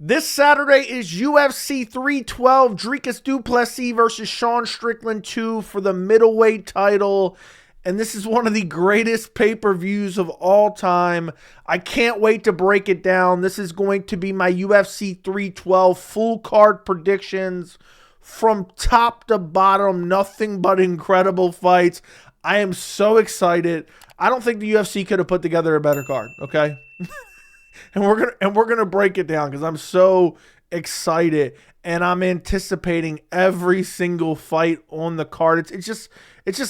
This Saturday is UFC 312, Dricus Du Plessis versus Sean Strickland 2 for the middleweight title. And this is one of the greatest pay-per-views of all time. I can't wait to break it down. This is going to be my UFC 312 full card predictions from top to bottom. Nothing but incredible fights. I am so excited. I don't think the UFC could have put together a better card, okay? And we're gonna break it down because I'm so excited and I'm anticipating every single fight on the card. It's just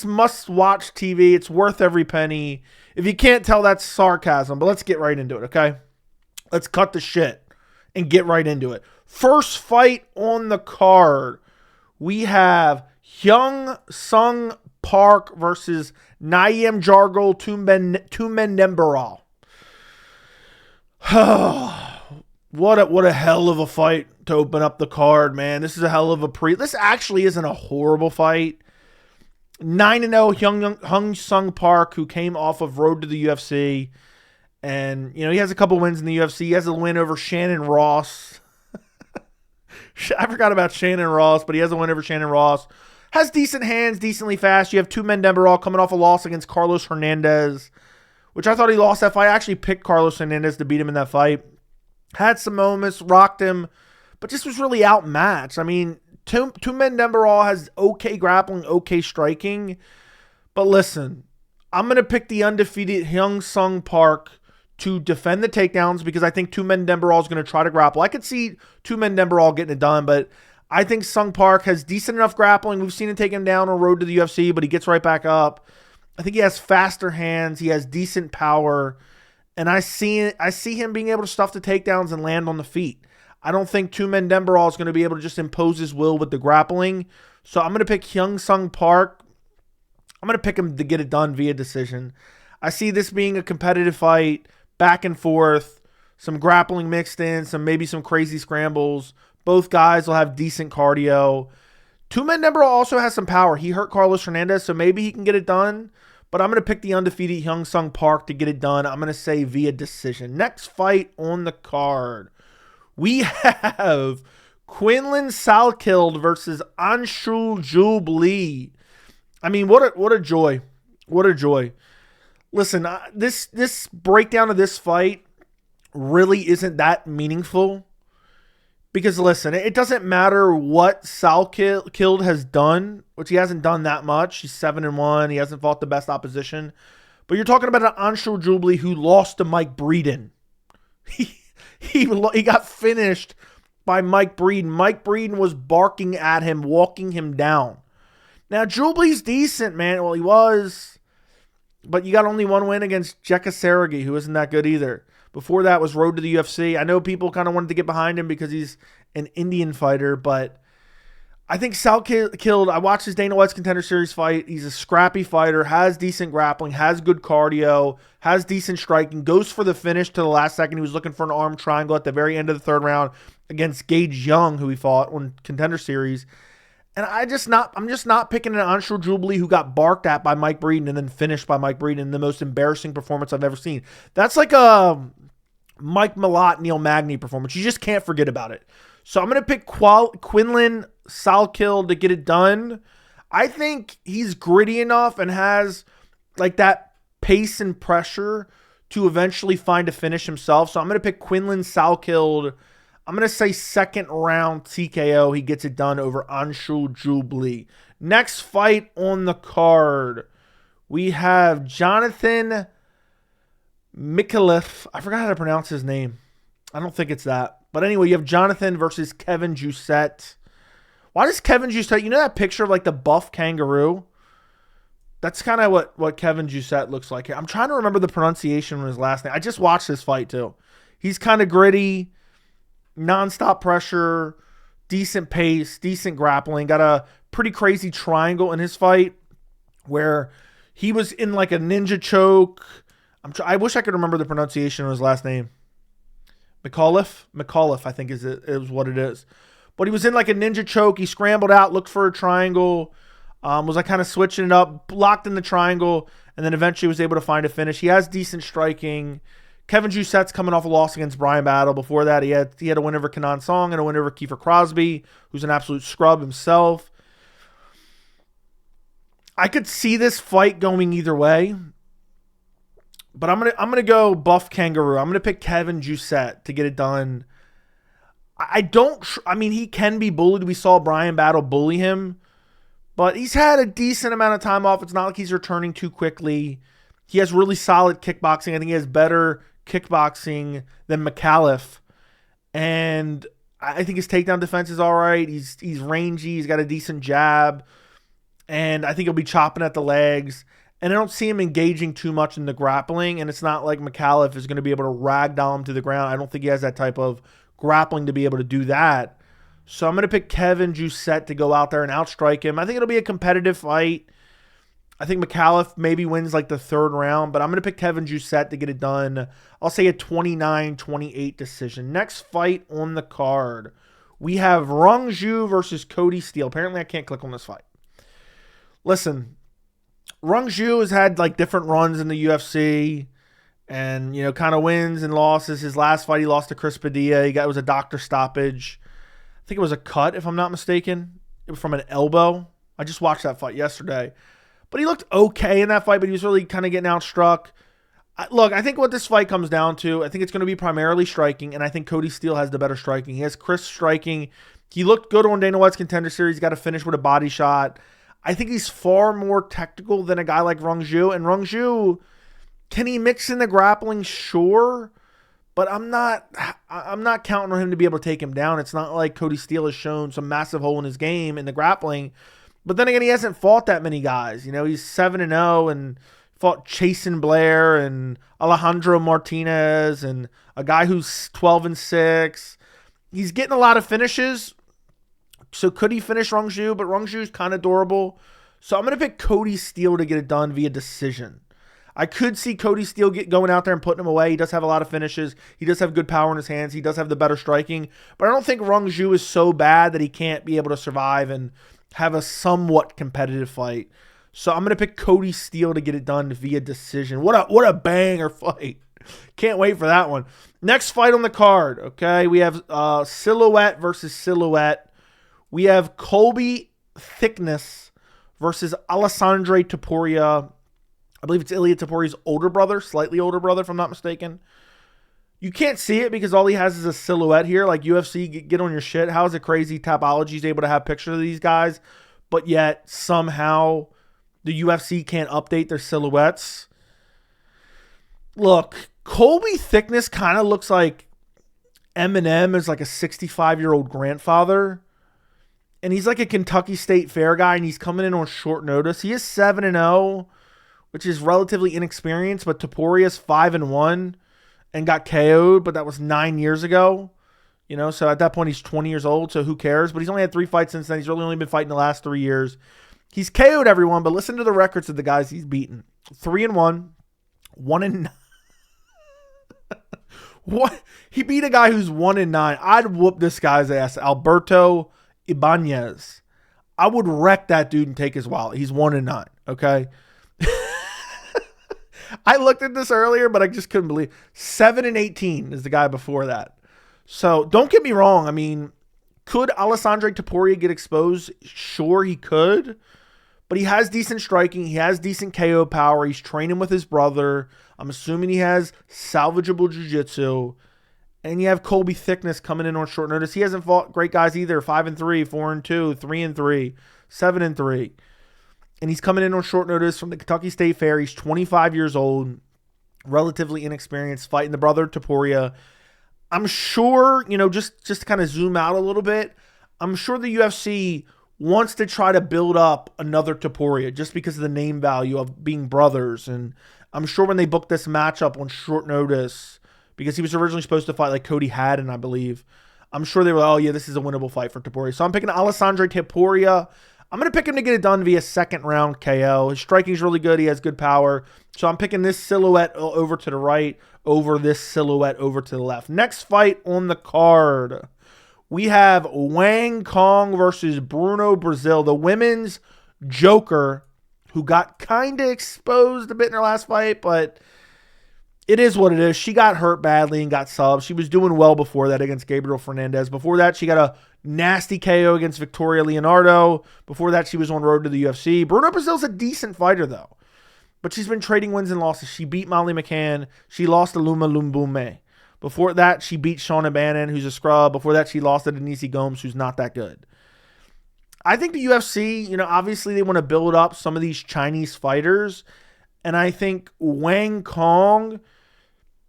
must watch TV. It's worth every penny. If you can't tell, that's sarcasm. But let's get right into it, okay? Let's cut the shit and get right into it. First fight on the card, we have Hyun Sung Park versus Naim Jargol Tumendemberel. What a hell of a fight to open up the card, man. This is a hell of a This actually isn't a horrible fight. 9-0 Hyun Sung Park, who came off of road to the UFC. And, he has a couple wins in the UFC. He has a win over Shannon Ross. I forgot about Shannon Ross, but he has a win over Shannon Ross. Has decent hands, decently fast. You have Tumendemberel coming off a loss against Carlos Hernandez, which I thought he lost that fight. I actually picked Carlos Hernandez to beat him in that fight. Had some moments, rocked him, but just was really outmatched. I mean, Tumendemberel has okay grappling, okay striking. But listen, I'm going to pick the undefeated Hyun Sung Park to defend the takedowns because I think Tumendemberel is going to try to grapple. I could see Tumendemberel getting it done, but I think Sung Park has decent enough grappling. We've seen him take him down on road to the UFC, but he gets right back up. I think he has faster hands. He has decent power. And I see him being able to stuff the takedowns and land on the feet. I don't think Tumendemberel is going to be able to just impose his will with the grappling. So I'm going to pick Hyun Sung Park. I'm going to pick him to get it done via decision. I see this being a competitive fight, back and forth, some grappling mixed in, maybe some crazy scrambles. Both guys will have decent cardio. Tumendemberel also has some power. He hurt Carlos Hernandez, so maybe he can get it done. But I'm going to pick the undefeated Hyun Sung Park to get it done. I'm going to say via decision. Next fight on the card, we have Quinlan Salkilld versus Anshul Jubli. I mean, what a joy. What a joy. Listen, this breakdown of this fight really isn't that meaningful. Because listen, it doesn't matter what Salkilld has done, which he hasn't done that much. He's 7-1. He hasn't fought the best opposition. But you're talking about an Anshul Jubli who lost to Mike Breeden. He got finished by Mike Breeden. Mike Breeden was barking at him, walking him down. Now, Jubli's decent, man. Well, he was. But you got only one win against Teixeira, who isn't that good either. Before that was road to the UFC. I know people kind of wanted to get behind him because he's an Indian fighter, but I think Salkilld, I watched his Dana White's Contender Series fight. He's a scrappy fighter, has decent grappling, has good cardio, has decent striking, goes for the finish to the last second. He was looking for an arm triangle at the very end of the third round against Gage Young, who he fought on Contender Series. And I'm just not picking an Anshul Jubli who got barked at by Mike Breeden and then finished by Mike Breeden in the most embarrassing performance I've ever seen. That's like a Mike Malott, Neil Magny performance. You just can't forget about it. So I'm going to pick Quinlan Salkilld to get it done. I think he's gritty enough and has like that pace and pressure to eventually find a finish himself. So I'm going to pick Quinlan Salkilld. I'm going to say second round TKO. He gets it done over Anshul Jubli. Next fight on the card, we have Jonathan Micallef. I forgot how to pronounce his name. I don't think it's that. But anyway, you have Jonathan versus Kevin Jousset. Why does Kevin Jousset, you know that picture of like the buff kangaroo? That's kind of what Kevin Jousset looks like. I'm trying to remember the pronunciation of his last name. I just watched this fight too. He's kind of gritty, nonstop pressure, decent pace, decent grappling. Got a pretty crazy triangle in his fight where he was in like a ninja choke. I wish I could remember the pronunciation of his last name. Micallef, I think is what it is. But he was in like a ninja choke. He scrambled out, looked for a triangle, was like kind of switching it up, blocked in the triangle, and then eventually was able to find a finish. He has decent striking, Kevin Jousset's coming off a loss against Bryan Battle. Before that, he had a win over Kenan Song and a win over Kiefer Crosby, who's an absolute scrub himself. I could see this fight going either way, but I'm gonna go buff kangaroo. I'm gonna pick Kevin Jousset to get it done. I mean, he can be bullied. We saw Bryan Battle bully him, but he's had a decent amount of time off. It's not like he's returning too quickly. He has really solid kickboxing. I think he has better kickboxing than Micallef, and I think his takedown defense is all right. He's rangy. He's got a decent jab. And I think he'll be chopping at the legs. And I don't see him engaging too much in the grappling. And it's not like Micallef is going to be able to ragdoll him to the ground. I don't think he has that type of grappling to be able to do that. So I'm going to pick Kevin Jousset to go out there and outstrike him. I think it'll be a competitive fight. I think Micallef maybe wins like the third round. But I'm going to pick Kevin Jousset to get it done. I'll say a 29-28 decision. Next fight on the card. We have Rongzhu versus Kody Steele. Apparently I can't click on this fight. Listen, Rongzhu has had like different runs in the UFC and, kind of wins and losses. His last fight, he lost to Chris Padilla. It was a doctor stoppage. I think it was a cut, if I'm not mistaken. It was from an elbow. I just watched that fight yesterday. But he looked okay in that fight, but he was really kind of getting outstruck. Look, I think what this fight comes down to, I think it's going to be primarily striking, and I think Kody Steele has the better striking. He has crisp striking. He looked good on Dana White's Contender Series. He got to finish with a body shot. I think he's far more technical than a guy like Rongzhu. And Rongzhu, can he mix in the grappling? Sure. But I'm not counting on him to be able to take him down. It's not like Kody Steele has shown some massive hole in his game in the grappling. But then again, he hasn't fought that many guys. He's 7-0 and fought Chasen Blair and Alejandro Martinez and a guy who's 12-6. He's getting a lot of finishes. So could he finish Rongzhu? But Rongzhu's kind of durable. So I'm going to pick Kody Steele to get it done via decision. I could see Kody Steele going out there and putting him away. He does have a lot of finishes. He does have good power in his hands. He does have the better striking. But I don't think Rongzhu is so bad that he can't be able to survive and have a somewhat competitive fight. So I'm going to pick Kody Steele to get it done via decision. What a banger fight. Can't wait for that one. Next fight on the card, okay? We have Silhouette versus Silhouette. We have Colby Thicknesse versus Alessandre Topuria. I believe it's Ilia Topuria's older brother, slightly older brother, if I'm not mistaken. You can't see it because all he has is a silhouette here. Like UFC, get on your shit. How is it crazy Tapology is able to have pictures of these guys, but yet somehow the UFC can't update their silhouettes? Look, Colby Thicknesse kind of looks like Eminem is like a 65-year-old grandfather. And he's like a Kentucky State Fair guy, and he's coming in on short notice. He is 7-0, which is relatively inexperienced, but Topuria's 5-1 and got KO'd, but that was 9 years ago. So at that point, he's 20 years old, so who cares? But he's only had 3 fights since then. He's really only been fighting the last 3 years. He's KO'd everyone, but listen to the records of the guys he's beaten. 3-1, 1-9. What? He beat a guy who's 1-9. I'd whoop this guy's ass. Alberto Ibanez. I would wreck that dude and take his wallet. He's 1-9. Okay. I looked at this earlier, but I just couldn't believe 7-18 is the guy before that. So don't get me wrong. I mean, could Alessandro Topuria get exposed? Sure, he could. But he has decent striking. He has decent KO power. He's training with his brother. I'm assuming he has salvageable jiu-jitsu. And you have Colby Thicknesse coming in on short notice. He hasn't fought great guys either. 5-3, 4-2, 3-3, 7-3. And he's coming in on short notice from the Kentucky State Fair. He's 25 years old, relatively inexperienced, fighting the brother Topuria. I'm sure, just to kind of zoom out a little bit, I'm sure the UFC wants to try to build up another Topuria just because of the name value of being brothers. And I'm sure when they booked this matchup on short notice, because he was originally supposed to fight like Kody Haddon, I believe, I'm sure they were, oh yeah, this is a winnable fight for Topuria. So I'm picking Alessandro Topuria. I'm going to pick him to get it done via second round KO. His striking is really good. He has good power. So I'm picking this silhouette over to the right over this silhouette over to the left. Next fight on the card. We have Wang Cong versus Bruno Brasil, the women's Joker, who got kind of exposed a bit in her last fight, but It is what it is. She got hurt badly and got subbed. She was doing well before that against Gabriel Fernandez. Before that, she got a nasty KO against Victoria Leonardo. Before that, she was on road to the UFC. Bruna Brasil's a decent fighter, though. But she's been trading wins and losses. She beat Molly McCann. She lost to Luma Lumbume. Before that, she beat Shauna Bannon, who's a scrub. Before that, she lost to Denise Gomes, who's not that good. I think the UFC, obviously they want to build up some of these Chinese fighters. And I think Wang Cong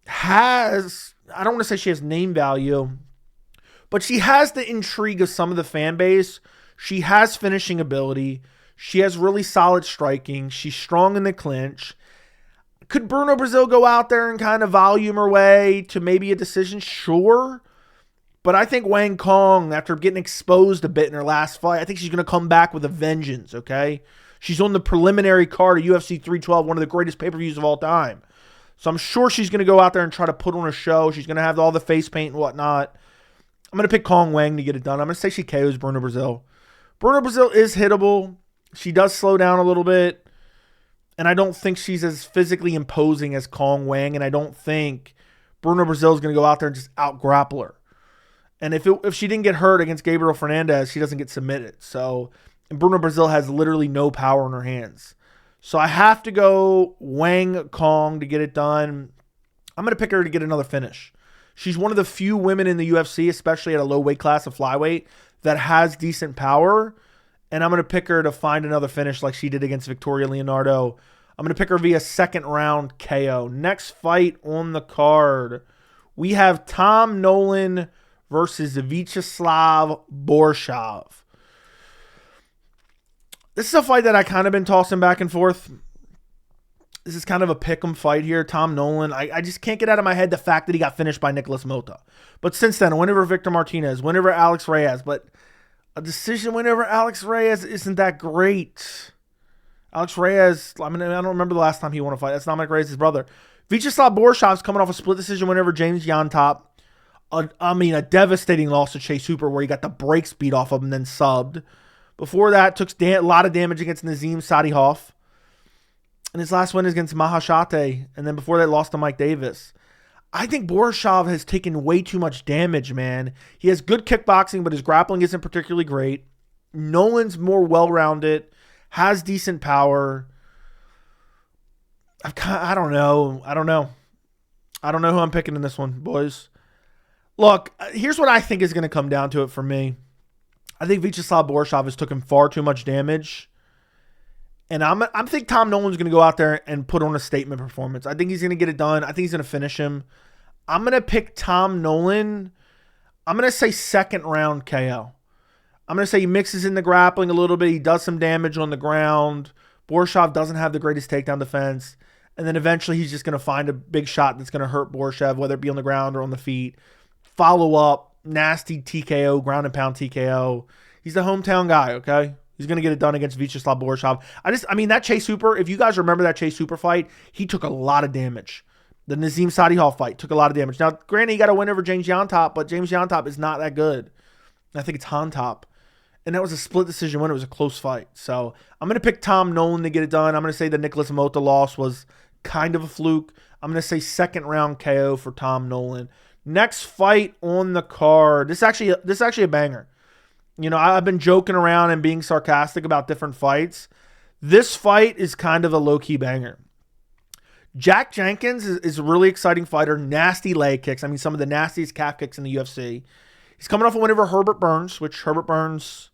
has, I don't want to say she has name value, but she has the intrigue of some of the fan base. She has finishing ability. She has really solid striking. She's strong in the clinch. Could Bruna Brasil go out there and kind of volume her way to maybe a decision? Sure. But I think Wang Cong, after getting exposed a bit in her last fight, I think she's going to come back with a vengeance, okay? She's on the preliminary card of UFC 312, one of the greatest pay-per-views of all time. So I'm sure she's going to go out there and try to put on a show. She's going to have all the face paint and whatnot. I'm going to pick Kong Wang to get it done. I'm going to say she KOs Bruna Brasil. Bruna Brasil is hittable. She does slow down a little bit. And I don't think she's as physically imposing as Kong Wang. And I don't think Bruna Brasil is going to go out there and just out-grapple her. And if she didn't get hurt against Gabriel Fernandez, she doesn't get submitted. So, and Bruna Brasil has literally no power in her hands. So I have to go Wang Kong to get it done. I'm going to pick her to get another finish. She's one of the few women in the UFC, especially at a low weight class of flyweight, that has decent power. And I'm going to pick her to find another finish like she did against Victoria Leonardo. I'm going to pick her via second round KO. Next fight on the card, we have Tom Nolan versus Vyacheslav Borshchev. This is a fight that I kind of been tossing back and forth. This is kind of a pick'em fight here. Tom Nolan, I just can't get out of my head the fact that he got finished by Nicholas Mota. But since then, whenever Victor Martinez, whenever Alex Reyes, but a decision whenever Alex Reyes isn't that great. Alex Reyes, I don't remember the last time he won a fight. That's Dominic Reyes' brother. Vyacheslav Borshchev's coming off a split decision whenever James Yontop. A devastating loss to Chase Hooper where he got the brakes beat off of him and then subbed. Before that, took a lot of damage against Nazim Sadihov. And his last win is against Mahashate. And then before that, lost to Mike Davis. I think Borshchev has taken way too much damage, man. He has good kickboxing, but his grappling isn't particularly great. Nolan's more well-rounded, has decent power. I don't know. I don't know who I'm picking in this one, boys. Look, here's what I think is going to come down to it for me. I think Vyacheslav Borshchev has taken far too much damage. And I think Tom Nolan's going to go out there and put on a statement performance. I think he's going to get it done. I think he's going to finish him. I'm going to pick Tom Nolan. I'm going to say second round KO. I'm going to say he mixes in the grappling a little bit. He does some damage on the ground. Borshchev doesn't have the greatest takedown defense. And then eventually he's just going to find a big shot that's going to hurt Borshchev, whether it be on the ground or on the feet. Follow up, nasty TKO, ground and pound TKO. He's the hometown guy, okay? He's going to get it done against Vyacheslav Borshchev. That Chase Hooper, if you guys remember that Chase Hooper fight, he took a lot of damage. The Nazim Sadihov fight took a lot of damage. Now, granted, he got a win over James Yontop, but James Yontop is not that good. I think it's Hontop. And that was a split decision win. It was a close fight. So I'm going to pick Tom Nolan to get it done. I'm going to say the Nicholas Mota loss was kind of a fluke. I'm going to say second round KO for Tom Nolan. Next fight on the card. This is actually a banger. I've been joking around and being sarcastic about different fights. This fight is kind of a low-key banger. Jack Jenkins is a really exciting fighter. Nasty leg kicks. Some of the nastiest calf kicks in the UFC. He's coming off a win over Herbert Burns, which Herbert Burns,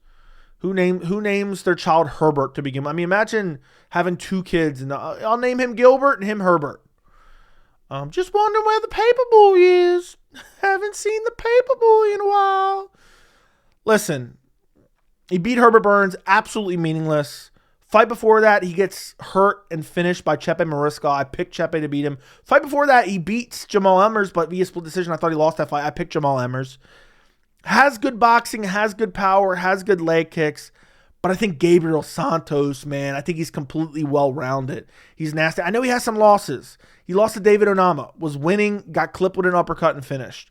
who names their child Herbert to begin with? Imagine having two kids, and I'll name him Gilbert and him Herbert. Just wondering where the paper boy is. Haven't seen the paper boy in a while. Listen, he beat Herbert Burns, absolutely meaningless. Fight before that, he gets hurt and finished by Chepe Mariscal. I picked Chepe to beat him. Fight before that, he beats Jamal Emmers, but via split decision. I thought he lost that fight. I picked Jamal Emmers. Has good boxing, has good power, has good leg kicks. But I think Gabriel Santos, man, I think he's completely well-rounded. He's nasty. I know he has some losses. He lost to David Onama, was winning, got clipped with an uppercut and finished.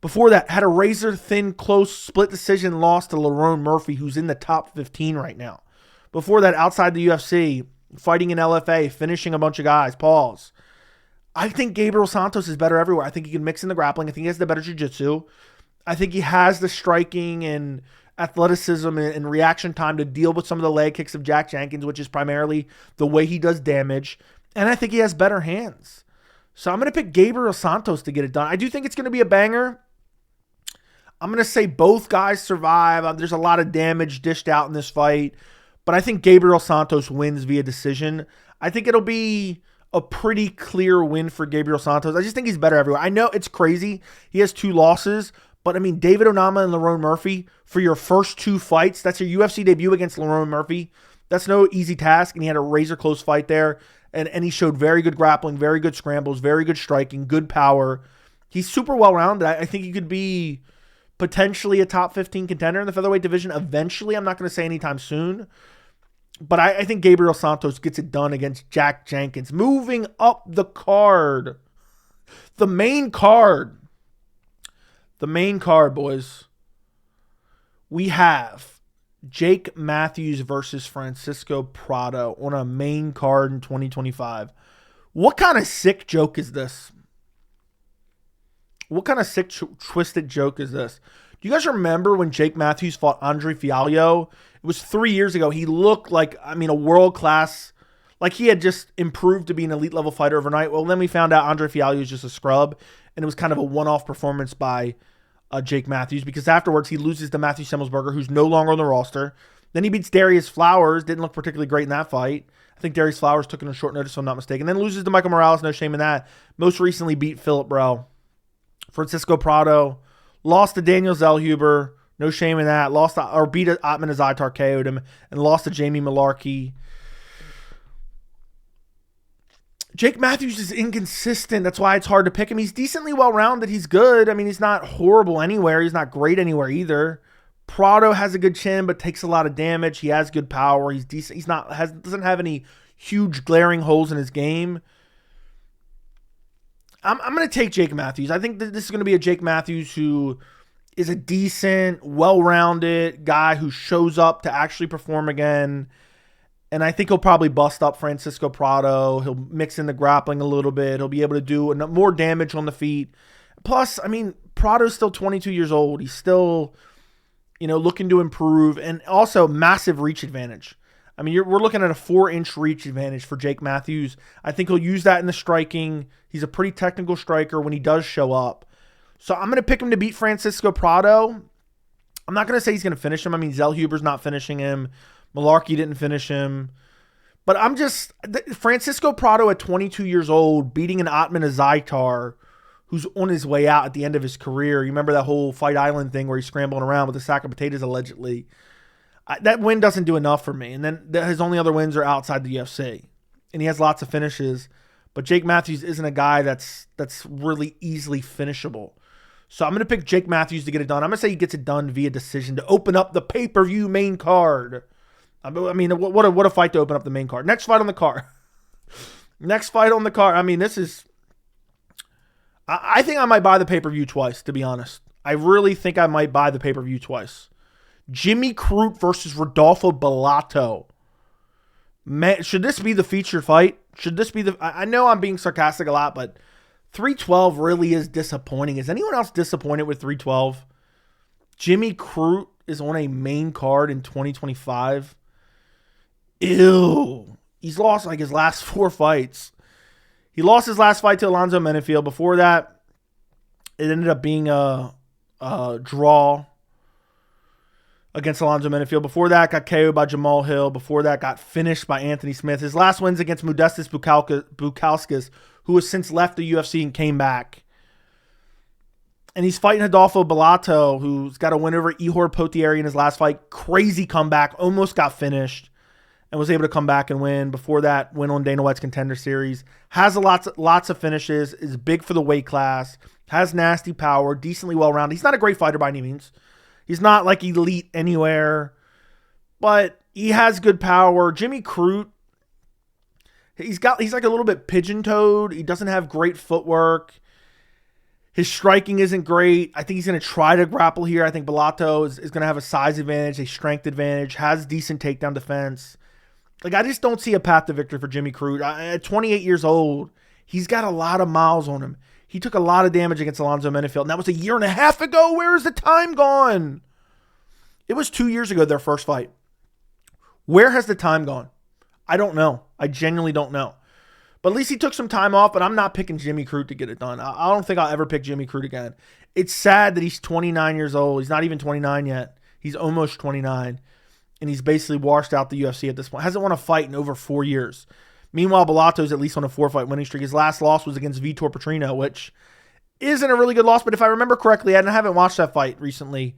Before that, had a razor-thin, close split decision loss to Lerone Murphy, who's in the top 15 right now. Before that, outside the UFC, fighting in LFA, finishing a bunch of guys. Pause. I think Gabriel Santos is better everywhere. I think he can mix in the grappling. I think he has the better jiu-jitsu. I think he has the striking and athleticism and reaction time to deal with some of the leg kicks of Jack Jenkins, which is primarily the way he does damage. And I think he has better hands. So I'm going to pick Gabriel Santos to get it done. I do think it's going to be a banger. I'm going to say both guys survive. There's a lot of damage dished out in this fight. But I think Gabriel Santos wins via decision. I think it'll be a pretty clear win for Gabriel Santos. I just think he's better everywhere. I know it's crazy. He has 2 losses. But, I mean, David Onama and Lerone Murphy, for your first 2 fights, that's your UFC debut against Lerone Murphy. That's no easy task, and he had a razor-close fight there. And he showed very good grappling, very good scrambles, very good striking, good power. He's super well-rounded. I think he could be potentially a top 15 contender in the featherweight division eventually. I'm not going to say anytime soon. But I think Gabriel Santos gets it done against Jack Jenkins. Moving up the card. The main card. The main card, boys. We have Jake Matthews versus Francisco Prado on a main card in 2025. What kind of sick joke is this? What kind of sick, twisted joke is this? Do you guys remember when Jake Matthews fought Andre Fialho? It was 3 years ago. He looked like, a world-class, like he had just improved to be an elite-level fighter overnight. Well, then we found out Andre Fialho is just a scrub, and it was kind of a one-off performance by Jake Matthews, because afterwards he loses to Matthew Semmelsberger, who's no longer on the roster. Then he beats Darius Flowers, didn't look particularly great in that fight. I think Darius Flowers took it on short notice, if I'm not mistaken. Then loses to Michael Morales, no shame in that. Most recently beat Philip Brell. Francisco Prado lost to Daniel Zellhuber, no shame in that. Beat Atman Azaitar, KO'd him, and lost to Jamie Malarkey. Jake Matthews is inconsistent. That's why it's hard to pick him. He's decently well-rounded. He's good. I mean, he's not horrible anywhere. He's not great anywhere either. Prado has a good chin, but takes a lot of damage. He has good power. He's decent. Doesn't have any huge glaring holes in his game. I'm going to take Jake Matthews. I think that this is going to be a Jake Matthews who is a decent, well-rounded guy who shows up to actually perform again. And I think he'll probably bust up Francisco Prado. He'll mix in the grappling a little bit. He'll be able to do more damage on the feet. Plus, I mean, Prado's still 22 years old. He's still, looking to improve. And also, massive reach advantage. I mean, we're looking at a 4-inch reach advantage for Jake Matthews. I think he'll use that in the striking. He's a pretty technical striker when he does show up. So I'm going to pick him to beat Francisco Prado. I'm not going to say he's going to finish him. I mean, Zellhuber's not finishing him. Malarkey didn't finish him. But Francisco Prado at 22 years old, beating an Atman Azaitar who's on his way out at the end of his career. You remember that whole Fight Island thing where he's scrambling around with a sack of potatoes allegedly. That win doesn't do enough for me. And then his only other wins are outside the UFC. And he has lots of finishes. But Jake Matthews isn't a guy that's really easily finishable. So I'm going to pick Jake Matthews to get it done. I'm going to say he gets it done via decision to open up the pay-per-view main card. I mean, what a fight to open up the main card. Next fight on the card. I mean, this is... I think I might buy the pay-per-view twice, to be honest. I really think I might buy the pay-per-view twice. Jimmy Crute versus Rodolfo Bellato. Man, should this be the featured fight? Should this be the... I know I'm being sarcastic a lot, but 312 really is disappointing. Is anyone else disappointed with 312? Jimmy Crute is on a main card in 2025. Ew. He's lost like his last 4 fights. He lost his last fight to Alonzo Menefield. Before that, it ended up being a draw against Alonzo Menefield. Before that, got KO'd by Jamal Hill. Before that, got finished by Anthony Smith. His last wins against Modestas Bukauskas, who has since left the UFC and came back. And he's fighting Rodolfo Bellato, who's got a win over Ihor Potieri in his last fight. Crazy comeback. Almost got finished and was able to come back and win. Before that, win on Dana White's Contender Series. Has lots of finishes. Is big for the weight class. Has nasty power. Decently well-rounded. He's not a great fighter by any means. He's not like elite anywhere. But he has good power. Jimmy Crute, he's like a little bit pigeon-toed. He doesn't have great footwork. His striking isn't great. I think he's going to try to grapple here. I think Bellato is going to have a size advantage, a strength advantage, has decent takedown defense. Like, I just don't see a path to victory for Jimmy Crute. At 28 years old, He's got a lot of miles on him. He took a lot of damage against Alonzo Menefield, and that was a year and a half ago. Where is the time gone? It was 2 years ago, their first fight. Where has the time gone? I don't know. I genuinely don't know. But at least he took some time off, but I'm not picking Jimmy Crute to get it done. I don't think I'll ever pick Jimmy Crute again. It's sad that he's 29 years old. He's not even 29 yet. He's almost 29. And he's basically washed out the UFC at this point. Hasn't won a fight in over 4 years. Meanwhile, Bellato's at least on a 4-fight winning streak. His last loss was against Vitor Petrino, which isn't a really good loss. But if I remember correctly, I haven't watched that fight recently.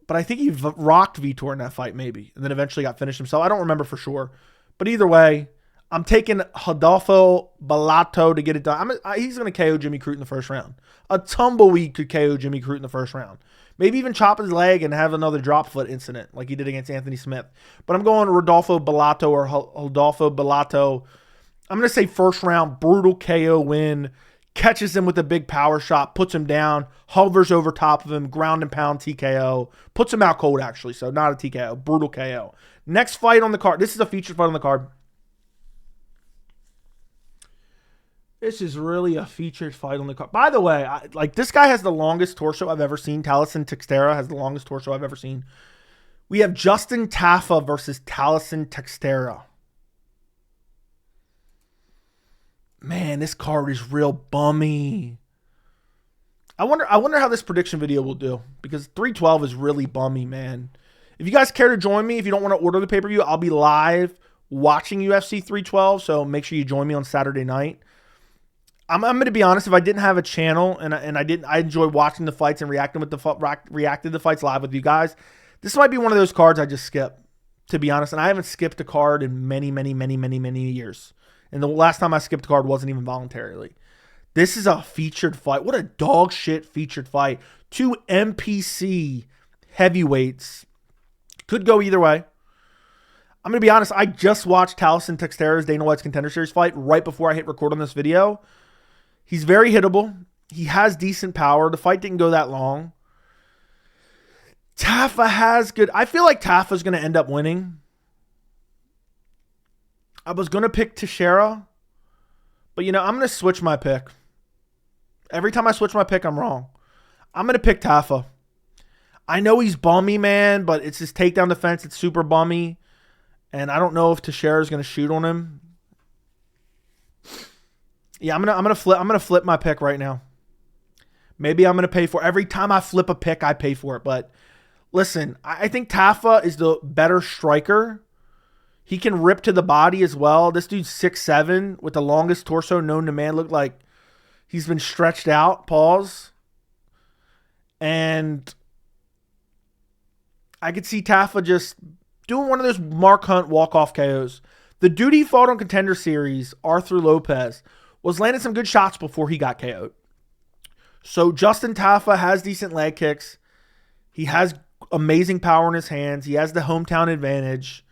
But I think he rocked Vitor in that fight maybe. And then eventually got finished himself. I don't remember for sure. But either way, I'm taking Rodolfo Bellato to get it done. He's going to KO Jimmy Crute in the first round. A tumbleweed could KO Jimmy Crute in the first round. Maybe even chop his leg and have another drop foot incident like he did against Anthony Smith. But I'm going Rodolfo Bellato or Rodolfo Bellato. I'm going to say first round, brutal KO win. Catches him with a big power shot, puts him down, hovers over top of him, ground and pound TKO. Puts him out cold, actually, so not a TKO, brutal KO. Next fight on the card. This is a featured fight on the card. This is really a featured fight on the card. By the way, this guy has the longest torso I've ever seen. Talison Teixeira has the longest torso I've ever seen. We have Justin Tafa versus Talison Teixeira. Man, this card is real bummy. I wonder how this prediction video will do, because 312 is really bummy, man. If you guys care to join me, if you don't want to order the pay-per-view, I'll be live watching UFC 312, so make sure you join me on Saturday night. I'm going to be honest, if I didn't have a channel and I enjoy watching the fights and reacting to the fights live with you guys, this might be one of those cards I just skip, to be honest. And I haven't skipped a card in many, many, many, many, many years. And the last time I skipped a card wasn't even voluntarily. This is a featured fight. What a dog shit featured fight. 2 MPC heavyweights. Could go either way. I'm going to be honest, I just watched Talison Teixeira's Dana White's Contender Series fight right before I hit record on this video. He's very hittable. He has decent power. The fight didn't go that long. Tafa has good. I feel like Tafa's going to end up winning. I was going to pick Teixeira, but I'm going to switch my pick. Every time I switch my pick, I'm wrong. I'm going to pick Tafa. I know he's bummy, man, but it's his takedown defense. It's super bummy. And I don't know if Teixeira is going to shoot on him. Yeah, I'm gonna flip my pick right now. Maybe I'm gonna pay for every time I flip a pick, I pay for it. But listen, I think Tafa is the better striker. He can rip to the body as well. This dude's 6'7" with the longest torso known to man. Looked like he's been stretched out. Pause. And I could see Tafa just doing one of those Mark Hunt walk-off KOs. The dude he fought on Contender Series, Arthur Lopez, was landing some good shots before he got KO'd. So Justin Tafa has decent leg kicks. He has amazing power in his hands. He has the hometown advantage.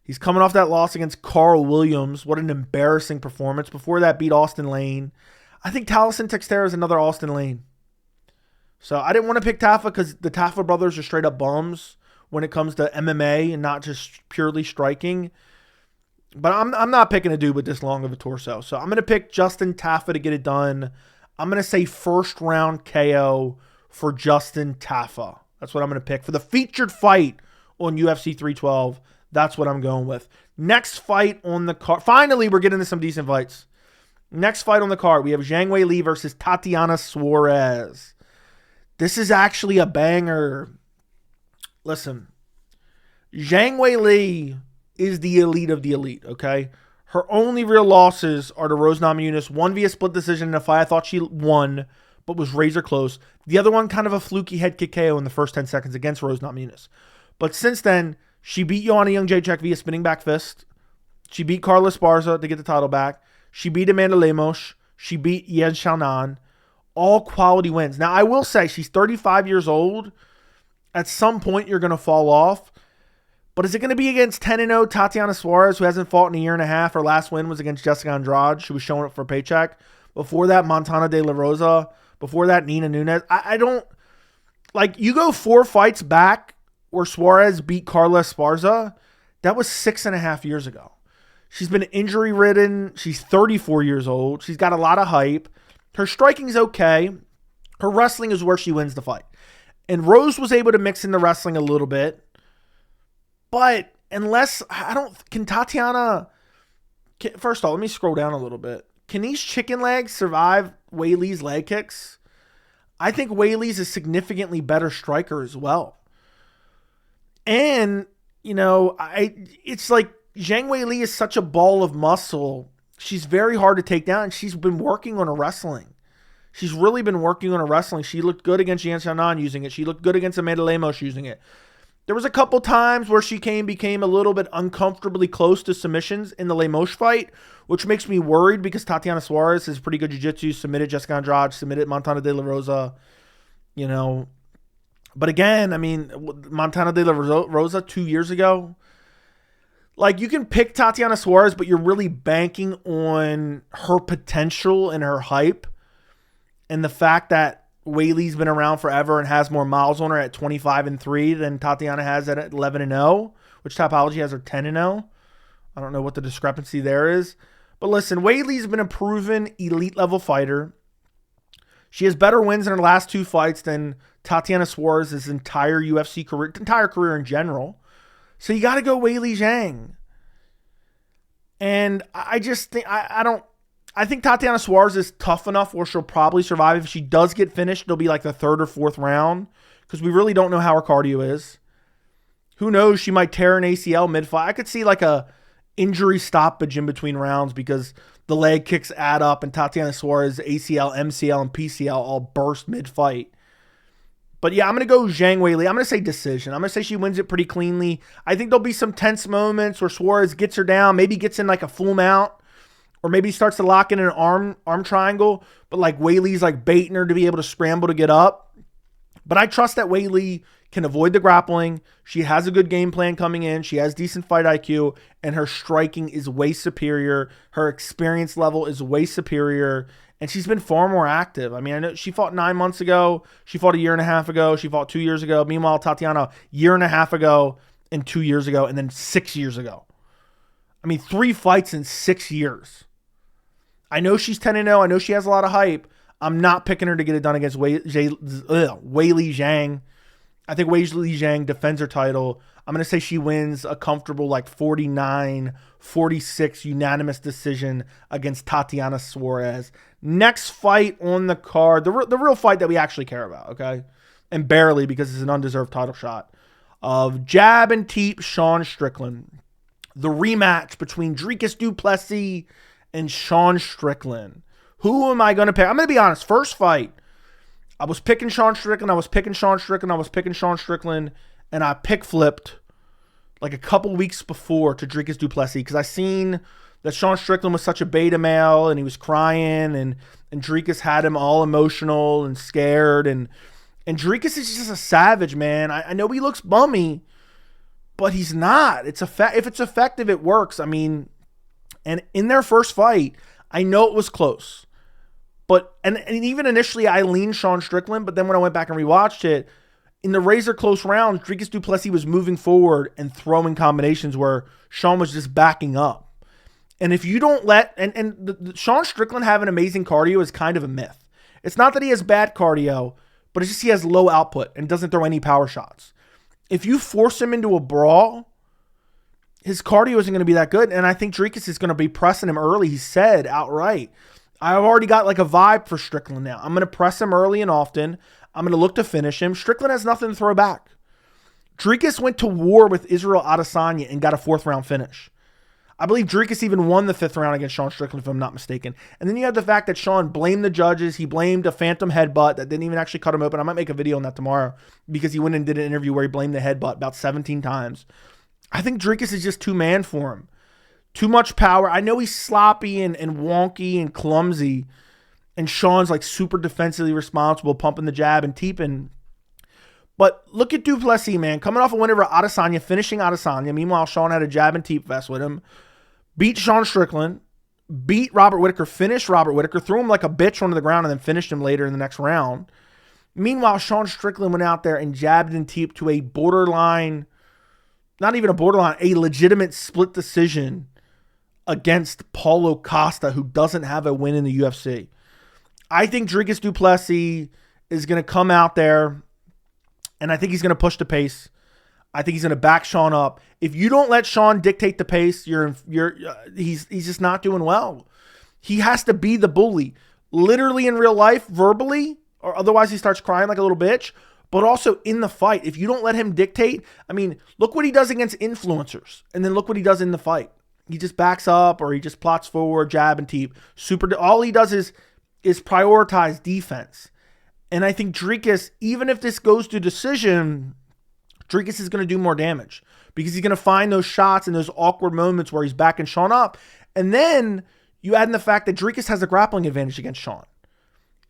He's coming off that loss against Carl Williams. What an embarrassing performance. Before that, beat Austin Lane. I think Talison Teixeira is another Austin Lane. So I didn't want to pick Tafa because the Tafa brothers are straight up bums when it comes to MMA and not just purely striking. But I'm not picking a dude with this long of a torso. So I'm going to pick Justin Tafa to get it done. I'm going to say first round KO for Justin Tafa. That's what I'm going to pick. For the featured fight on UFC 312, that's what I'm going with. Next fight on the card. Finally, we're getting into some decent fights. Next fight on the card, we have Zhang Weili versus Tatiana Suarez. This is actually a banger. Listen, Zhang Weili is the elite of the elite, okay? Her only real losses are to Rose Namajunas. One via split decision in a fight I thought she won, but was razor close. The other one, kind of a fluky head kick KO in the first 10 seconds against Rose Namajunas. But since then, she beat Joanna Jędrzejczyk via spinning back fist. She beat Carla Esparza to get the title back. She beat Amanda Lemos. She beat Yen Xiaonan. All quality wins. Now, I will say, she's 35 years old. At some point, you're going to fall off. But is it going to be against 10-0 Tatiana Suarez, who hasn't fought in a year and a half? Her last win was against Jessica Andrade. She was showing up for a paycheck. Before that, Montana De La Rosa. Before that, Nina Nunes. I don't... Like, you go 4 fights back where Suarez beat Carla Esparza. That was 6.5 years ago. She's been injury ridden. She's 34 years old. She's got a lot of hype. Her striking is okay. Her wrestling is where she wins the fight. And Rose was able to mix in the wrestling a little bit. But can Tatiana, first of all, let me scroll down a little bit. Can these chicken legs survive Weili's leg kicks? I think Weili's a significantly better striker as well. And, it's like Zhang Weili is such a ball of muscle. She's very hard to take down, and she's been working on her wrestling. She's really been working on her wrestling. She looked good against Yan Xiaonan using it. She looked good against Amanda Lemos using it. There was a couple times where she became a little bit uncomfortably close to submissions in the Lemos fight, which makes me worried because Tatiana Suarez is pretty good jiu-jitsu, submitted Jessica Andrade, submitted Montana de la Rosa, But again, Montana de la Rosa 2 years ago, like, you can pick Tatiana Suarez, but you're really banking on her potential and her hype. And the fact that Weili's been around forever and has more miles on her at 25-3 than Tatiana has at 11-0, which Topology has her 10-0. I don't know what the discrepancy there is. But listen, Weili's been a proven elite level fighter. She has better wins in her last 2 fights than Tatiana Suarez's entire UFC career, entire career in general. So you got to go Weili Zhang. And I just think, I think Tatiana Suarez is tough enough where she'll probably survive. If she does get finished, it'll be like the 3rd or 4th round because we really don't know how her cardio is. Who knows? She might tear an ACL mid-fight. I could see like a injury stoppage in between rounds because the leg kicks add up and Tatiana Suarez, ACL, MCL, and PCL all burst mid-fight. But yeah, I'm going to go Zhang Weili. I'm going to say decision. I'm going to say she wins it pretty cleanly. I think there'll be some tense moments where Suarez gets her down, maybe gets in like a full mount, or maybe starts to lock in an arm triangle, but like Weili's like baiting her to be able to scramble to get up. But I trust that Weili can avoid the grappling. She has a good game plan coming in. She has decent fight IQ, and her striking is way superior. Her experience level is way superior, and she's been far more active. I know she fought 9 months ago. She fought a year and a half ago. She fought 2 years ago. Meanwhile, Tatiana, year and a half ago and 2 years ago, and then 6 years ago. 3 fights in 6 years. I know she's 10-0. I know she has a lot of hype. I'm not picking her to get it done against Weili Zhang. I think Weili Zhang defends her title. I'm going to say she wins a comfortable 49-46 unanimous decision against Tatiana Suarez. Next fight on the card, the real fight that we actually care about, okay? And barely because it's an undeserved title shot, of Jab and Teep Sean Strickland. The rematch between Dricus Du Plessis and Sean Strickland. Who am I going to pick? I'm going to be honest. First fight, I was picking Sean Strickland. And I pick flipped like a couple weeks before to Dricus Du Plessis because I seen that Sean Strickland was such a beta male and he was crying and Dricus had him all emotional and scared. And Dricus is just a savage, man. I know he looks bummy, but he's not. If it's effective, it works. And in their first fight, I know it was close. But and even initially, I leaned Sean Strickland. But then when I went back and rewatched it, in the razor close rounds, Dricus Du Plessis was moving forward and throwing combinations where Sean was just backing up. And if you don't let Sean Strickland having amazing cardio is kind of a myth. It's not that he has bad cardio, but it's just he has low output and doesn't throw any power shots. If you force him into a brawl, his cardio isn't going to be that good. And I think Dricus is going to be pressing him early. He said outright, I've already got like a vibe for Strickland now. I'm going to press him early and often. I'm going to look to finish him. Strickland has nothing to throw back. Dricus went to war with Israel Adesanya and got a 4th round finish. I believe Dricus even won the 5th round against Sean Strickland, if I'm not mistaken. And then you have the fact that Sean blamed the judges. He blamed a phantom headbutt that didn't even actually cut him open. I might make a video on that tomorrow because he went and did an interview where he blamed the headbutt about 17 times. I think Dricus is just too man for him. Too much power. I know he's sloppy and wonky and clumsy. And Sean's like super defensively responsible, pumping the jab and teeping. But look at Du Plessis, man. Coming off a win over Adesanya, finishing Adesanya. Meanwhile, Sean had a jab and teep fest with him. Beat Sean Strickland. Beat Robert Whittaker. Finished Robert Whittaker. Threw him like a bitch onto the ground and then finished him later in the next round. Meanwhile, Sean Strickland went out there and jabbed and teeped to a borderline, not even a borderline, a legitimate split decision against Paulo Costa, who doesn't have a win in the UFC. I think Dricus Du Plessis is going to come out there, and I think he's going to push the pace. I think he's going to back Sean up. If you don't let Sean dictate the pace, he's just not doing well. He has to be the bully, literally in real life, verbally, or otherwise he starts crying like a little bitch. But also in the fight, if you don't let him dictate, I mean, look what he does against influencers, and then look what he does in the fight. He just backs up, or he just plots forward, jab and teep. All he does is prioritize defense. And I think Dricus, even if this goes to decision, Dricus is going to do more damage because he's going to find those shots and those awkward moments where he's backing Sean up. And then you add in the fact that Dricus has a grappling advantage against Sean.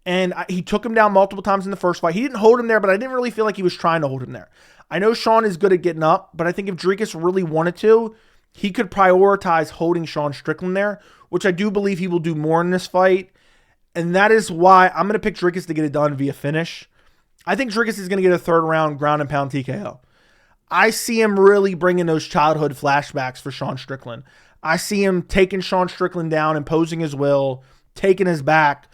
And he took him down multiple times in the first fight. He didn't hold him there, but I didn't really feel like he was trying to hold him there. I know Sean is good at getting up, but I think if Dricus really wanted to, he could prioritize holding Sean Strickland there, which I do believe he will do more in this fight. And that is why I'm going to pick Dricus to get it done via finish. I think Dricus is going to get a third round ground and pound TKO. I see him really bringing those childhood flashbacks for Sean Strickland. I see him taking Sean Strickland down, imposing his will, taking his back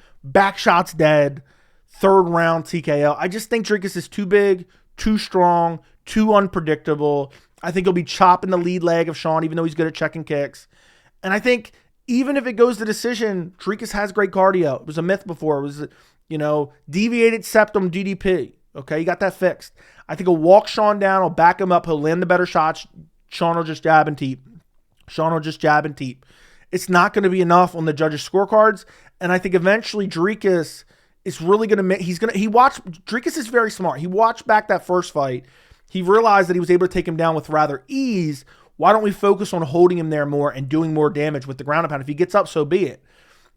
shots dead, third round TKO. I just think Dricus is too big, too strong, too unpredictable. I think he'll be chopping the lead leg of Sean, even though he's good at checking kicks. And I think even if it goes to decision, Dricus has great cardio. It was a myth before. It was, deviated septum DDP. Okay, you got that fixed. I think he'll walk Sean down. He'll back him up. He'll land the better shots. Sean will just jab and teep. It's not going to be enough on the judges' scorecards. And I think eventually Dricus is really going to Dricus is very smart. He watched back that first fight. He realized that he was able to take him down with rather ease. Why don't we focus on holding him there more and doing more damage with the ground and pound? If he gets up, so be it.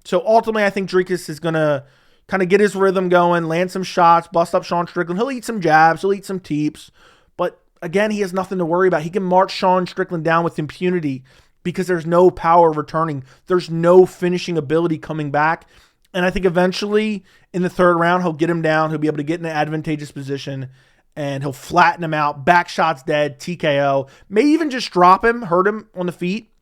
So ultimately, I think Dricus is going to kind of get his rhythm going, land some shots, bust up Sean Strickland. He'll eat some jabs. He'll eat some teeps. But again, he has nothing to worry about. He can march Sean Strickland down with impunity because there's no power returning. There's no finishing ability coming back. And I think eventually in the third round, he'll get him down. He'll be able to get in an advantageous position and he'll flatten him out. Back shots dead, TKO. May even just drop him, hurt him on the feet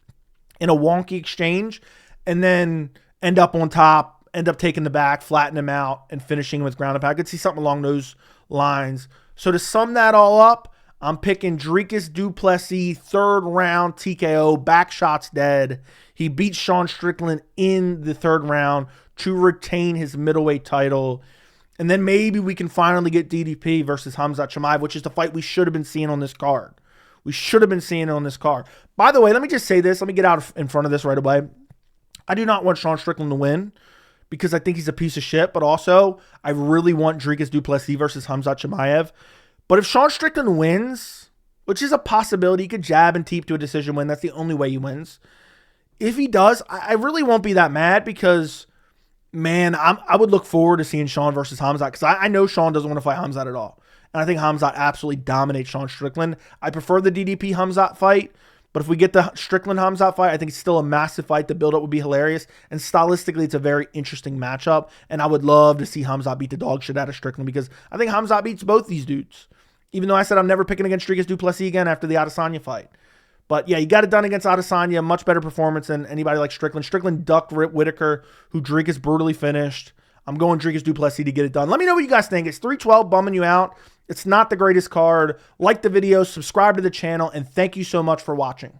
in a wonky exchange, and then end up on top, end up taking the back, flatten him out, and finishing him with ground and pound. I could see something along those lines. So to sum that all up, I'm picking Dricus Du Plessis, third round TKO, back shots dead. He beats Sean Strickland in the third round to retain his middleweight title. And then maybe we can finally get DDP versus Khamzat Chimaev, which is the fight we should have been seeing on this card. By the way, let me just say this. Let me get out in front of this right away. I do not want Sean Strickland to win because I think he's a piece of shit, but also I really want Dricus Du Plessis versus Khamzat Chimaev. But if Sean Strickland wins, which is a possibility, he could jab and teep to a decision win. That's the only way he wins. If he does, I really won't be that mad because, man, I would look forward to seeing Sean versus Khamzat because I know Sean doesn't want to fight Khamzat at all. And I think Khamzat absolutely dominates Sean Strickland. I prefer the DDP Khamzat fight, but if we get the Strickland Khamzat fight, I think it's still a massive fight. The build-up would be hilarious. And stylistically, it's a very interesting matchup. And I would love to see Khamzat beat the dog shit out of Strickland because I think Khamzat beats both these dudes. Even though I said I'm never picking against Dricus Du Plessis again after the Adesanya fight. But yeah, he got it done against Adesanya. Much better performance than anybody like Strickland. Strickland ducked Whitaker, who Dricus brutally finished. I'm going Dricus Du Plessis to get it done. Let me know what you guys think. It's 312 bumming you out. It's not the greatest card. Like the video, subscribe to the channel, and thank you so much for watching.